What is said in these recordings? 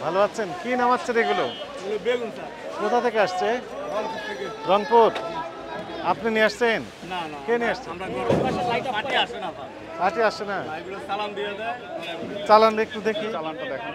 ভালো আছেন? কি নাম আছে এগুলো? বেগুন স্যার। কোথা থেকে আসছে? রংপুর থেকে। রংপুর। আপনি নিয়ে আসছেন? না না, কে নিয়ে আসছেন? আমরা গরম পার্টি আসে না ভাই। পার্টি আসছে না? এগুলো সালাম দিয়ে দেয়। চালান একটু দেখি। চালানটা দেখেন।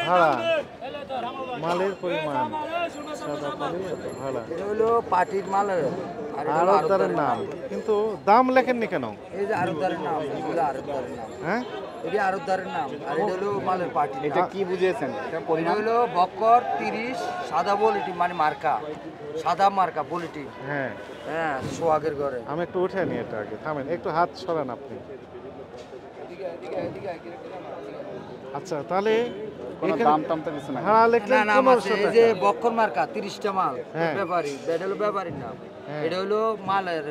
ভাড়া মালের পরিমাণ সাদা পালি এত ভাড়া এটা হলো পার্টির মাল আর এটা হলো আড়তদারের নাম, কিন্তু দাম লেখেননি কেন? এই যে আড়তদারের নাম, এগুলো আড়তদারের নাম, হ্যাঁ, এটা আড়তদারের নাম আর এটা হলো মালের পার্টি। এটা কি বুঝিয়েছেন? এটা এটা পরিমাণ হলো বক্কর 30 সাদা বলিটি মানে মার্কা, সাদা মার্কা বলিটি। হ্যাঁ, হ্যাঁ, সোহাগের ঘরে। আমি একটু উঠে নিই এটা আগে, থামেন একটু হাত সরান আপনি। আচ্ছা, তাহলে কোনো এখানে দাম টাম তো কিছু নাই। ভাড়া না লিখলেন নাম আছে 1500 এই যে টাকা। বক্কর মার্কা 30টা মাল হ্যাঁ। ব্যাপারী, এটা হলো ব্যাপারীর নাম। হ্যাঁ। এটা হলো মালের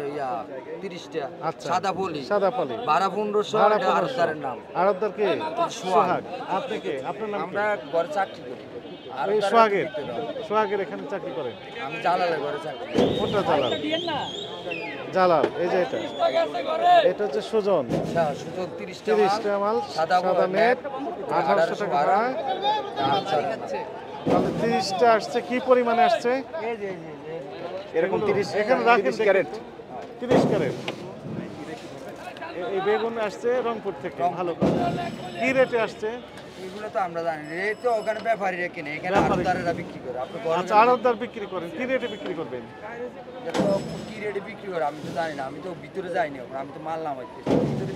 30টা আচ্ছা, সাদা বলি, সাদা পালি ভাড়া 1500, ভাড়া এটা আড়তদারের নাম। আড়তদার কে? সোহাগ। সোহাগ। আপনি কে? আপনার নাম আমরা কি? ঘরে চাকরি করি। এই আড়তদারের সোহাগের ভিতরে নাম। সোহাগের এখানে চাকরি করেন? আমি জালালের ঘরে চাকরি করি। কোনটা জালাল? জালাল, এই যে এটা এটা হচ্ছে সুজন। সুযোগ 30টা 30টা মাল সাদা সাদা নেট 1800 টাকা ভাড়া। তাহলে 30টা আসছে, কি পরিমাণে আসছে? এরকম 30 এখানে রাখেন 30 ক্যারেট। 30 ক্যারেট। এই বেগুন আসছে রংপুর থেকে, ভালো কথা। কি রেটে আসছে? এগুলো তো আমরা জানি না। এই তো ওখানে ব্যাপারীরা কিনে, এখানে ব্যাপারী আড়তদারেরা বিক্রি করে। আপনি ঘরে আচ্ছা, আড়তদার বিক্রি করেন, কি রেটে বিক্রি করবেন? দেখো কি রেটে বিক্রি করে আমি তো জানি না, আমি তো ভিতরে যাইনি, আমি তো মাল নামাইতে।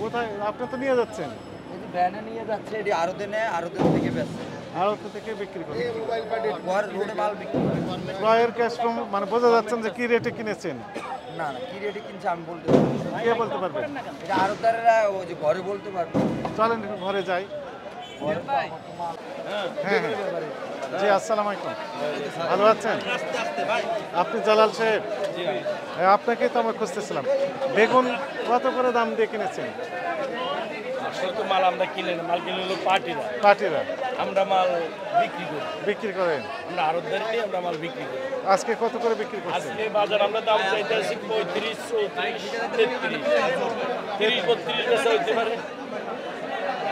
কোথায় আপনি তো নিয়ে যাচ্ছেন? এই যে ভ্যানে নিয়ে যাচ্ছে, এটি আড়তে নেয়, আড়তের থেকে বেচছে। আড়ত থেকে বিক্রি করেন। ঘর রোডে মাল বিক্রি করে। ক্রয়ের ক্যাশ মানে বোঝা যাচ্ছেন যে কি রেটে কিনেছেন? না না, কি রেটে কিনছে আমি বলতে পারবো না। কে বলতে পারবেন? এটা আড়তদারেরা ওই যে ঘরে বলতে পারবে। চলেন একটু ঘরে যাই। ঘরে তো আমার তো মাল। হ্যাঁ, হ্যাঁ। জি, আসসালামু আলাইকুম। ভালো আছেন? আপনি জালাল সাহেব? হ্যাঁ, আপনাকেই তো আমরা খুঁজতেছিলাম। বেগুন কত করে দাম দিয়ে কিনেছেন? আসলে তো মাল আমরা কিনে না, মাল কিনে হলো পার্টিরা, পার্টিরা আমরা মাল বিক্রি করি, বিক্রি করেন? আমরা আড়তদারি নিয়ে আমরা মাল বিক্রি করি। আজকে কত করে বিক্রি করছেন? আজকে বাজার আমরা দাম চাইতেছি 35, 34, 33, 30, 32 বেচা হইতে পারে,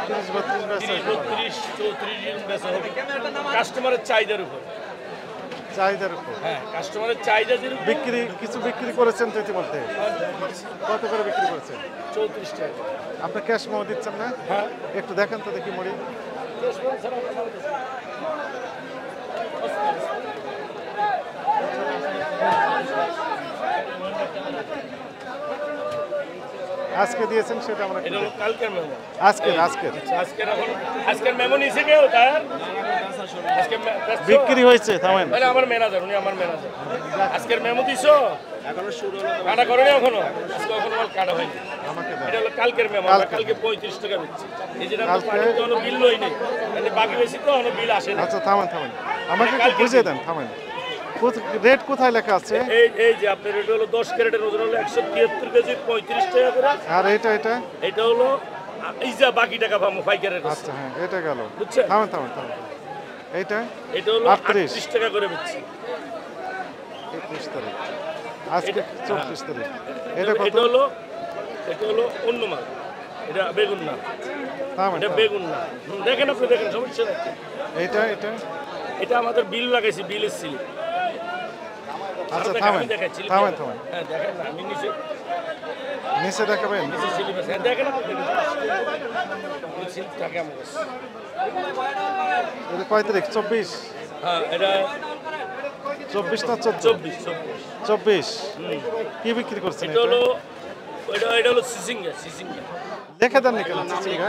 30-32 বেচা 30, হতে পারে। 32, 34 এরকম বেচা হবে কাস্টমারের চাহিদার উপর। চাহিদার উপর। হ্যাঁ, কাস্টমারের চাহিদা যেরকম। বিক্রি কিছু বিক্রি করেছেন তো ইতিমধ্যে? কত করে বিক্রি করেছেন? 34 টাকা। আপনি ক্যাশ মোড় দিচ্ছেন না? হ্যাঁ, একটু দেখেন তো দেখি মুড়ি। আজকে দিয়েছেন সেটা আমরা একটু এটা হলো দেখি। কালকের মেমো। আজকের আজকের মেমো নিয়েছে কেউ তার আজকে বিক্রি হয়েছে, থামেন। মানে আমার ম্যানেজার, উনি আমার ম্যানেজার। আজকের মেমো দিছো? এখনো শুরু হলো, কাটা করেনি এখনো, আজকে এখনো মাল কাটা হয়নি। আমাকে দেন। এটা হলো কালকের মেমো, আমরা কালকে। কালকে 35 টাকা বেচছি। এই যে আমরা কালকে- পানির তো এখনো বিল লই নাই, মানে বাকি বেশি তো এখনো বিল আসে না। আচ্ছা, থামেন থামেন, আমাকে একটু কালকে বুঝিয়ে দিন। দেন, থামেন। রেট কোথায় লেখা আছে? এই যে আপনার এটা হলো 10 ক্যারেটের ওজন হলো 173 কেজি 35 টাকা করে। আর এটা এটা হলো এই যে বাকি টাকা পাবো পাইকারের কাছে। আচ্ছা, হ্যাঁ, এটা গেল। বুঝছেন? থামেন থামেন থামেন। এইটা এটা হলো 38 38 টাকা করে বেচছি। 21 তারিখ, আজকে 34 তারিখ। এটা কত? এটা হলো অন্য মাল, এটা বেগুন না, থামেন এটা থামেন। বেগুন না। দেখেন আপনি, দেখেন, সমস্যা নেই। এটা এটা আমাদের বিল লাগাইছি, বিলের সিল। আচ্ছা, আমি থামেন দেখাচ্ছি। থামেন থামেন। হ্যাঁ, দেখেন না, আমি নিচে নিচে দেখাবেন? সিলিপ আছে। হ্যাঁ, দেখেন আপনি, দেখেন সিল থাকে আমার কাছে। এটা কয় তারিখ? 24? হ্যাঁ, এটা 24 না 14? 24। 24। কি বিক্রি করছেন এটা এটা? হলো এটা হলো সিসিঙ্গা। লিখে দেন না কেন চিচিঙ্গা?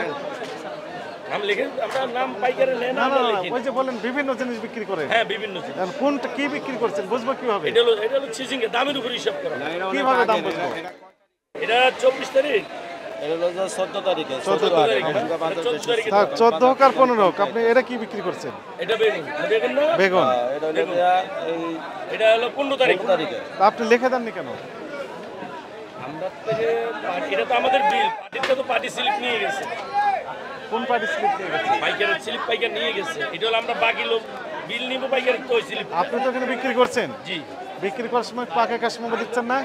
আমি লিখে, আপনার নাম পাইকারে নেন, না না আমরা না, লিখি। ওই যে বলেন বিভিন্ন জিনিস বিক্রি করেন। হ্যাঁ, বিভিন্ন জিনিস। এখন কোনটা কি বিক্রি করছেন বুঝবো কিভাবে? এটা হলো সিসিঙ্গা, দামের উপর হিসাব করা। কিভাবে দাম বুঝবো? এটা 24 তারিখ। এটা হলো 14 তারিখে। 14 তারিখ। 14 তারিখে। থাক, 14 হোক আর 15 হোক, আপনি এটা কি বিক্রি করছেন? এটা বেগুন, বেগুন না? বেগুন। এটা হলো এই এটা হলো 15 তারিখ। 15 তারিখে। তা আপনি লিখে দেননি কেন? আমরা থেকে এটা তো আমাদের বিল, পার্টিটা তো পার্টি স্লিপ নিয়ে গেছে, কোন পার্টি স্লিপ নিয়ে গেছে? পাইকারের স্লিপ পাইকার নিয়ে গেছে। এটা হলো আমরা বাকি লোক বিল নিব, পাইকারের তো স্লিপ। আপনি তো এখানে বিক্রি করছেন, জি, বিক্রি করার সময় পাকা ক্যাশ মোমো দিচ্ছেন না?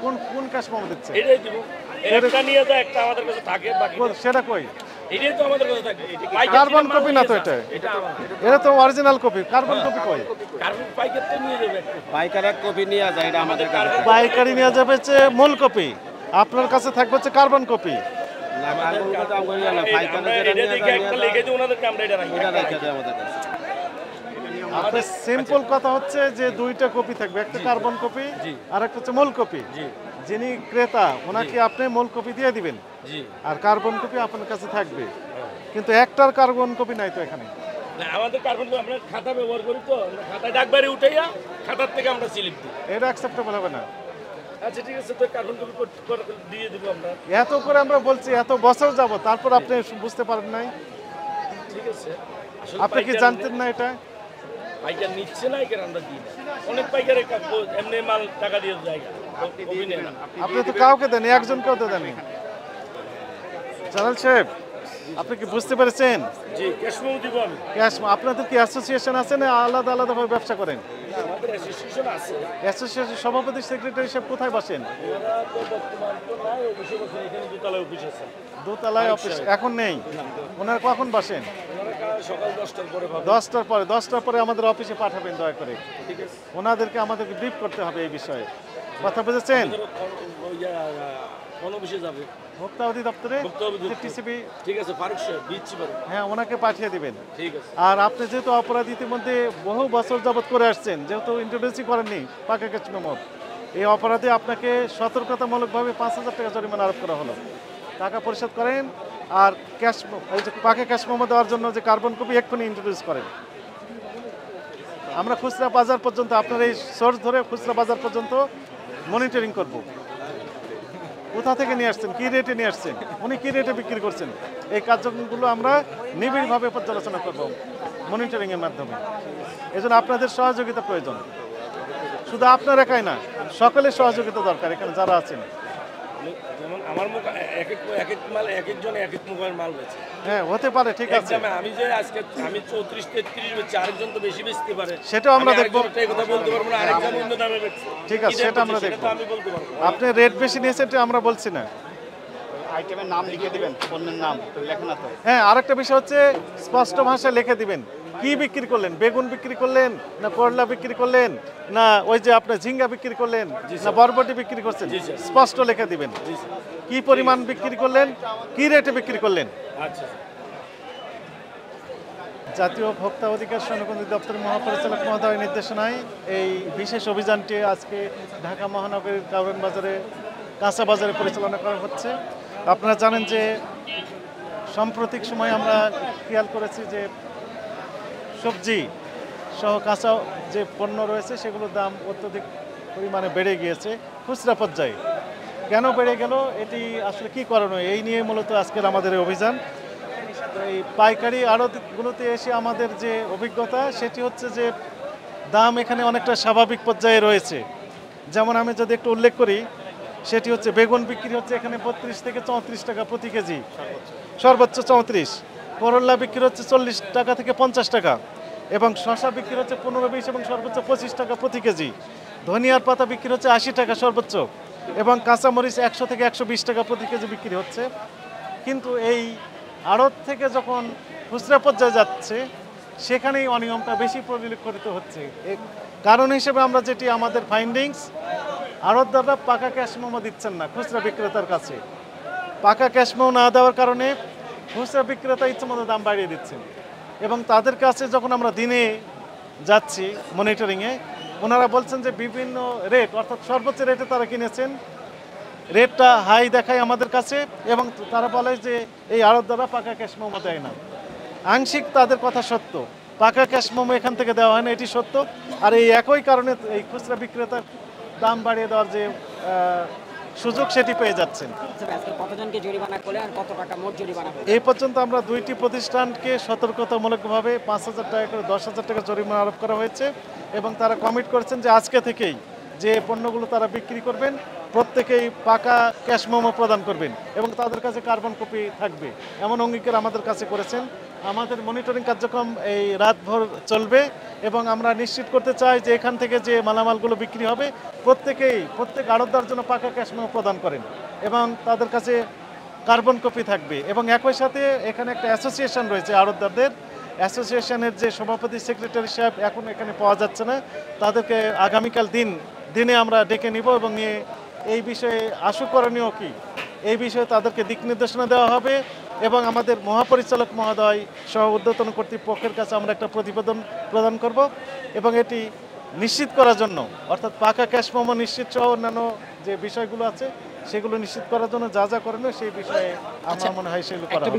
কোন কোন ক্যাশ মোমো দিচ্ছেন? এটাই দিব। একটা নিয়ে যায়, একটা আমাদের কাছে থাকে, বাকি সেটা কই? এটাই তো আমাদের কথা থাকবে কার্বন কপি না তো এটা, এটা আমার এটা তো অরিজিনাল কপি, কার্বন কপি কই? কার্বন পাইকার তো নিয়ে যাবে একটু পাইকার এক কপি নিয়ে যায়, এটা আমাদের কাছে পাইকারি নেওয়া যাবে হচ্ছে মূল কপি, আপনার কাছে থাকবে হচ্ছে কার্বন কপি। না, কার্বন কপি আমরা করি না, পাইকার আমরা যেটা এটা নিয়ে দেখে যায় একটা লিখে দিই ওনাদেরকে, আমরা এটা রাখি এটা রেখে দেয় আমাদের কাছে। আপনার সিম্পল কথা হচ্ছে যে দুইটা কপি থাকবে, একটা কার্বন কপি জি। আর একটা হচ্ছে মূল কপি। জি যিনি ক্রেতা ওনাকে আপনি মূল কপি দিয়ে দিবেন জি আর কার্বন কপি আপনার কাছে থাকবে, কিন্তু একটার কার্বন কপি নাই তো এখানে। না আমাদের কার্বন আমরা খাতা ব্যবহার করি, তো আমরা খাতায় ডাকবারে উঠাইয়া খাতার থেকে আমরা স্লিপ দিই। এটা অ্যাকসেপ্টেবল হবে না। আচ্ছা ঠিক আছে, তো কার্বন কপি দিয়ে দিব আমরা। এত করে আমরা বলছি এত বছর যাব, তারপর আপনি বুঝতে পারেন নাই? ঠিক আছে, আসলে আপনি কি পাইকার জানতেন না এটা? পাইকার নিচ্ছে না, এখানে আমরা দিই না। অনেক পাইকারে এমনি মাল টাকা দিয়ে যায়, কপি নেয় না। আপনি তো কাউকে দেন, একজনকেও তো দেন। জালাল সাহেব, আপনি কি বুঝতে পেরেছেন? জি ক্যাশ মেমো দিব আমি। ক্যাশ, আপনাদের কি অ্যাসোসিয়েশন আছে না আলাদা আলাদাভাবে ব্যবসা করেন? না, আমাদের অ্যাসোসিয়েশন আছে, অ্যাসোসিয়েশন সভাপতি সেক্রেটারি হিসেবে কোথায় বসেন? ওরা তো বর্তমান তো নাই অফিসে বসে, এখানে দোতলায় অফিস আছে। দোতলায় অফিস এখন নেই, ওনারা কখন বসেন? ওনারা সকাল 10টার পরে পাবে। 10টার পরে আমাদের অফিসে পাঠাবেন দয়া করে, ঠিক আছে, ওনাদেরকে আমাদেরকে ব্রিফ করতে হবে এই বিষয়ে। কথা বুঝেছেন? কোন অফিসে যাবে? ভোক্তা অধিদপ্তরে ভোক্তা অধিদপ্তর। টিসিবি, ঠিক আছে, ফারুক সাহেব দিচ্ছি পারো। হ্যাঁ ওনাকে পাঠিয়ে দিবেন। ঠিক আছে, আর আপনি যেহেতু অপরাধ ইতিমধ্যে বহু বছর যাবত করে আসছেন, যেহেতু ইন্ট্রোডিউসই করেননি পাকা ক্যাশ মেমো, এই অপরাধে আপনাকে সতর্কতামূলকভাবে 5,000 টাকা জরিমানা আরোপ করা হলো। টাকা পরিশোধ করেন আর ক্যাশ, এই যে পাকা ক্যাশ মেমো দেওয়ার জন্য যে কার্বন কপি এক্ষুনি ইন্ট্রোডিউস করেন। আমরা খুচরা বাজার পর্যন্ত, আপনার এই সোর্স ধরে খুচরা বাজার পর্যন্ত মনিটরিং করব। কোথা থেকে নিয়ে আসছেন, কী রেটে নিয়ে আসছেন, উনি কী রেটে বিক্রি করছেন, এই কার্যক্রমগুলো আমরা নিবিড়ভাবে পর্যালোচনা করব মনিটরিংয়ের মাধ্যমে। এজন্য আপনাদের সহযোগিতা প্রয়োজন, শুধু আপনার একাই না, সকলের সহযোগিতা দরকার এখানে যারা আছেন। যেমন আমার মুখ এক এক মাল এক একজন এক এক মুখের মাল বেচে। হ্যাঁ হতে পারে, ঠিক আছে, একদমে আমি যে আজকে আমি 34-33 বেচছি, আরেকজন তো বেশি বেচতে পারে, সেটাও আমরা দেখব। এই কথা বলতে পারবো না, আরেকজন অন্য দামে বেচছে। ঠিক আছে, কি দাম সেটা আমরা বেচছে, দেখব। তো আমি বলতে পারবো না। আপনি রেট বেশি নিয়েছেন এটা আমরা বলছি না। আইটেমের নাম লিখে দিবেন, পণ্যের নাম লেখেন না তো। হ্যাঁ, আরেকটা বিষয় হচ্ছে স্পষ্ট ভাষায় লিখে দিবেন কি বিক্রি করলেন, বেগুন বিক্রি করলেন না করলা বিক্রি করলেন না ওই যে আপনার ঝিঙ্গা বিক্রি করলেন না বরবটি বিক্রি করছেন, স্পষ্ট লিখে দিবেন কি পরিমাণ বিক্রি করলেন, কি রেটে বিক্রি করলেন। আচ্ছা, জাতীয় ভোক্তা অধিকার সংরক্ষণ দপ্তরের মহাপরিচালক মহোদয়ের নির্দেশনায় এই বিশেষ অভিযানটি আজকে ঢাকা মহানগরীর কারওয়ান বাজারে, কাঁচা বাজারে পরিচালনা করা হচ্ছে। আপনারা জানেন যে সাম্প্রতিক সময় আমরা খেয়াল করেছি যে সবজি সহ কাঁচা যে পণ্য রয়েছে সেগুলোর দাম অত্যধিক পরিমাণে বেড়ে গিয়েছে খুচরা পর্যায়ে। কেন বেড়ে গেল, এটি আসলে কী করণীয়, এই নিয়ে মূলত আজকের আমাদের এই অভিযান। এই পাইকারি আড়তগুলোতে এসে আমাদের যে অভিজ্ঞতা সেটি হচ্ছে যে দাম এখানে অনেকটা স্বাভাবিক পর্যায়ে রয়েছে। যেমন আমি যদি একটু উল্লেখ করি, সেটি হচ্ছে বেগুন বিক্রি হচ্ছে এখানে 32 থেকে 34 টাকা প্রতি কেজি, সর্বোচ্চ 34। করলা বিক্রি হচ্ছে 40 টাকা থেকে 50 টাকা, এবং শসা বিক্রি হচ্ছে 15-20 এবং সর্বোচ্চ 25 টাকা প্রতি কেজি। ধনিয়ার পাতা বিক্রি হচ্ছে 80 টাকা সর্বোচ্চ, এবং কাঁচামরিচ 100 থেকে 120 টাকা প্রতি কেজি বিক্রি হচ্ছে। কিন্তু এই আড়ত থেকে যখন খুচরা পর্যায়ে যাচ্ছে সেখানেই অনিয়মটা বেশি পরিলক্ষিত হচ্ছে। এর কারণ হিসেবে আমরা যেটি আমাদের ফাইন্ডিংস, আড়তদাররা পাকা ক্যাশ মেমো দিচ্ছেন না খুচরা বিক্রেতার কাছে। পাকা ক্যাশ মেমো না দেওয়ার কারণে খুচরা বিক্রেতা ইচ্ছেমতো দাম বাড়িয়ে দিচ্ছেন, এবং তাদের কাছে যখন আমরা দিনে যাচ্ছি মনিটরিংয়ে, ওনারা বলছেন যে বিভিন্ন রেট, অর্থাৎ সর্বোচ্চ রেটে তারা কিনেছেন, রেটটা হাই দেখায় আমাদের কাছে, এবং তারা বলে যে এই আড়তদাররা পাকা ক্যাশ মেমো দেয় না। আংশিক তাদের কথা সত্য, পাকা ক্যাশ মেমো এখান থেকে দেওয়া হয় না, এটি সত্য। আর এই একই কারণে এই খুচরা বিক্রেতার দাম বাড়িয়ে দেওয়ার যে সুযোগ সেটি পেয়ে যাচ্ছেন। আজকে কতজনকে জরিমানা করলেন আর কত টাকা মোট জরিমানা হলো? এই পর্যন্ত আমরা 2টি প্রতিষ্ঠানকে সতর্কতামূলকভাবে 5,000 টাকা করে 10,000 টাকা জরিমানা আরোপ করা হয়েছে, এবং তারা কমিট করেছেন যে আজকে থেকেই যে পণ্যগুলো তারা বিক্রি করবেন প্রত্যেকেই পাকা ক্যাশ মেমো প্রদান করবেন, এবং তাদের কাছে কার্বন কপি থাকবে, এমন অঙ্গীকার আমাদের কাছে করেছেন। আমাদের মনিটরিং কার্যক্রম এই রাতভর চলবে, এবং আমরা নিশ্চিত করতে চাই যে এখান থেকে যে মালামালগুলো বিক্রি হবে প্রত্যেক আড়তদার জন্য পাকা ক্যাশ মেমো প্রদান করেন, এবং তাদের কাছে কার্বন কপি থাকবে এবং একই সাথে এখানে একটা অ্যাসোসিয়েশন রয়েছে আড়তদারদের অ্যাসোসিয়েশনের যে সভাপতি সেক্রেটারি সাহেব এখন এখানে পাওয়া যাচ্ছে না, তাদেরকে আগামীকাল দিনে আমরা ডেকে নিব এবং নিয়ে এই বিষয়ে আশু করণীয় কী এই বিষয়ে তাদেরকে দিক নির্দেশনা দেওয়া হবে এবং আমাদের মহাপরিচালক মহোদয় সহ ঊর্ধ্বতন কর্তৃপক্ষের কাছে আমরা একটা প্রতিবেদন প্রদান করব এবং এটি নিশ্চিত করার জন্য অর্থাৎ পাকা ক্যাশ মেমো নিশ্চিত সহ অন্যান্য যে বিষয়গুলো আছে সেগুলো নিশ্চিত করার জন্য যা যা করণীয় সেই বিষয়ে আমার মনে হয় সেগুলো করা হবে।